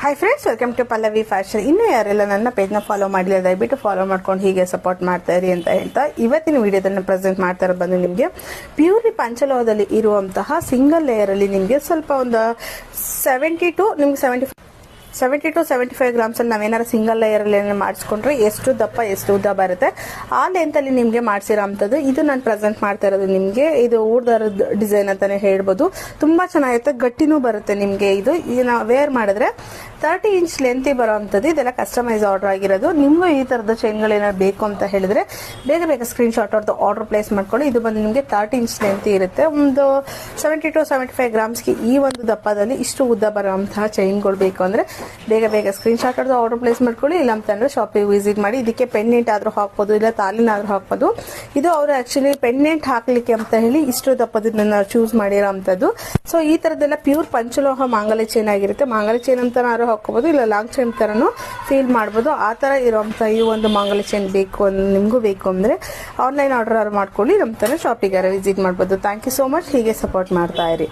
Hi friends, welcome to Pallavi fashion. ಇನ್ನೂ ಯಾರೆಲ್ಲ ನನ್ನ ಪೇಜ್ನ ಫಾಲೋ ಮಾಡಲಿಲ್ಲ ದಯವಿಟ್ಟು ಫಾಲೋ ಮಾಡ್ಕೊಂಡು ಹೀಗೆ ಸಪೋರ್ಟ್ ಮಾಡ್ತಾ ಇರಿ ಅಂತ ಹೇಳ್ತಾ ಇವತ್ತಿನ ವಿಡಿಯೋದಲ್ಲಿ ಪ್ರೆಸೆಂಟ್ ಮಾಡ್ತಾ ಇರೋ ಬಂದು ನಿಮಗೆ ಪ್ಯೂರ್ಲಿ ಪಂಚಲೋಹದಲ್ಲಿ ಇರುವಂತಹ ಸಿಂಗಲ್ ಲೇಯರಲ್ಲಿ ನಿಮಗೆ ಸ್ವಲ್ಪ ಒಂದು 70 to 75 ಗ್ರಾಮ್ಸ್ ಅಲ್ಲಿ ನಾವೇನಾರು ಸಿಂಗಲ್ ಲೇಯರ್ ಅಲ್ಲಿ ಮಾಡಿಸ್ಕೊಂಡ್ರೆ ಎಷ್ಟು ದಪ್ಪ ಎಷ್ಟು ಉದ್ದ ಬರುತ್ತೆ ಆ ಲೆಂತ್ ಅಲ್ಲಿ ನಿಮ್ಗೆ ಮಾಡಿಸಿರೋಂಥದ್ದು ಇದು ನಾನು ಪ್ರೆಸೆಂಟ್ ಮಾಡ್ತಾ ಇರೋದು. ನಿಮ್ಗೆ ಇದು ಊರ್ದಾರದ ಡಿಸೈನ್ ಅಂತಾನೆ ಹೇಳ್ಬೋದು. ತುಂಬಾ ಚೆನ್ನಾಗಿರುತ್ತೆ, ಗಟ್ಟಿನೂ ಬರುತ್ತೆ. ನಿಮ್ಗೆ ಇದು ನಾವು ವೇರ್ ಮಾಡಿದ್ರೆ 30 ಇಂಚ್ ಲೆಂತ್ ಬರೋವಂಥದ್ದು. ಇದೆಲ್ಲ ಕಸ್ಟಮೈಸ್ ಆರ್ಡರ್ ಆಗಿರೋದು. ನಿಮ್ಗೂ ಈ ತರದ ಚೈನ್ಗಳೇನಾದ್ರು ಬೇಕು ಅಂತ ಹೇಳಿದ್ರೆ ಬೇಗ ಸ್ಕ್ರೀನ್ ಶಾಟ್ ಅವ್ರದ್ದು ಆರ್ಡರ್ ಪ್ಲೇಸ್ ಮಾಡ್ಕೊಳ್ಳಿ. ಇದು ಬಂದು ನಿಮ್ಗೆ 30 ಇಂಚ್ ಲೆಂತ್ ಇರುತ್ತೆ. ಒಂದು 70 to 75 ಗ್ರಾಮ್ಸ್ಗೆ ಈ ಒಂದು ದಪ್ಪದಲ್ಲಿ ಇಷ್ಟು ಉದ್ದ ಬರುವಂತಹ ಚೈನ್ಗಳು ಬೇಕು ಅಂದ್ರೆ ಬೇಗ ಸ್ಕ್ರೀನ್ ಶಾಟ್ ಅವ್ರದ್ದು ಆರ್ಡರ್ ಪ್ಲೇಸ್ ಮಾಡ್ಕೊಳ್ಳಿ. ಇಲ್ಲ ಅಂತಂದ್ರೆ ಶಾಪಿಗೆ ವಿಸಿಟ್ ಮಾಡಿ. ಇದಕ್ಕೆ ಪೆಂಡೆಂಟ್ ಆದ್ರೂ ಹಾಕ್ಬೋದು, ಇಲ್ಲ ತಾಲಿನಾದ್ರೂ ಹಾಕ್ಬೋದು. ಇದು ಅವರು ಆಕ್ಚುಲಿ ಪೆಂಡೆಂಟ್ ಹಾಕ್ಲಿಕ್ಕೆ ಅಂತ ಹೇಳಿ ಇಷ್ಟು ದಪ್ಪದನ್ನ ಚೂಸ್ ಮಾಡಿರೋಂಥದ್ದು. ಸೊ ಈ ತರದೆಲ್ಲ ಪ್ಯೂರ್ ಪಂಚಲೋಹ ಮಾಂಗಲ್ಯ ಚೈನ್ ಆಗಿರುತ್ತೆ. ಮಾಂಗಲ್ಯ ಚೈನ್ ಅಂತಾರು ಹಾಕೋಬಹುದು, ಇಲ್ಲ ಲಾಂಗ್ ಚೈನ್ ತರನು ಫೀಲ್ ಮಾಡಬಹುದು. ಆ ತರ ಇರುವಂತ ಈ ಒಂದು ಮಾಂಗಲ್ಯ ಚೈನ್ ಬೇಕು ನಿಮ್ಗೂ ಬೇಕು ಅಂದ್ರೆ ಆನ್ಲೈನ್ ಆರ್ಡರ್ ಮಾಡ್ಕೊಳ್ಳಿ. ನಮ್ಮ ತರ ಶಾಪಿಗೆ ವಿಸಿಟ್ ಮಾಡಬಹುದು. Thank you so much. ಹೀಗೆ ಸಪೋರ್ಟ್ ಮಾಡ್ತಾ ಇರಿ.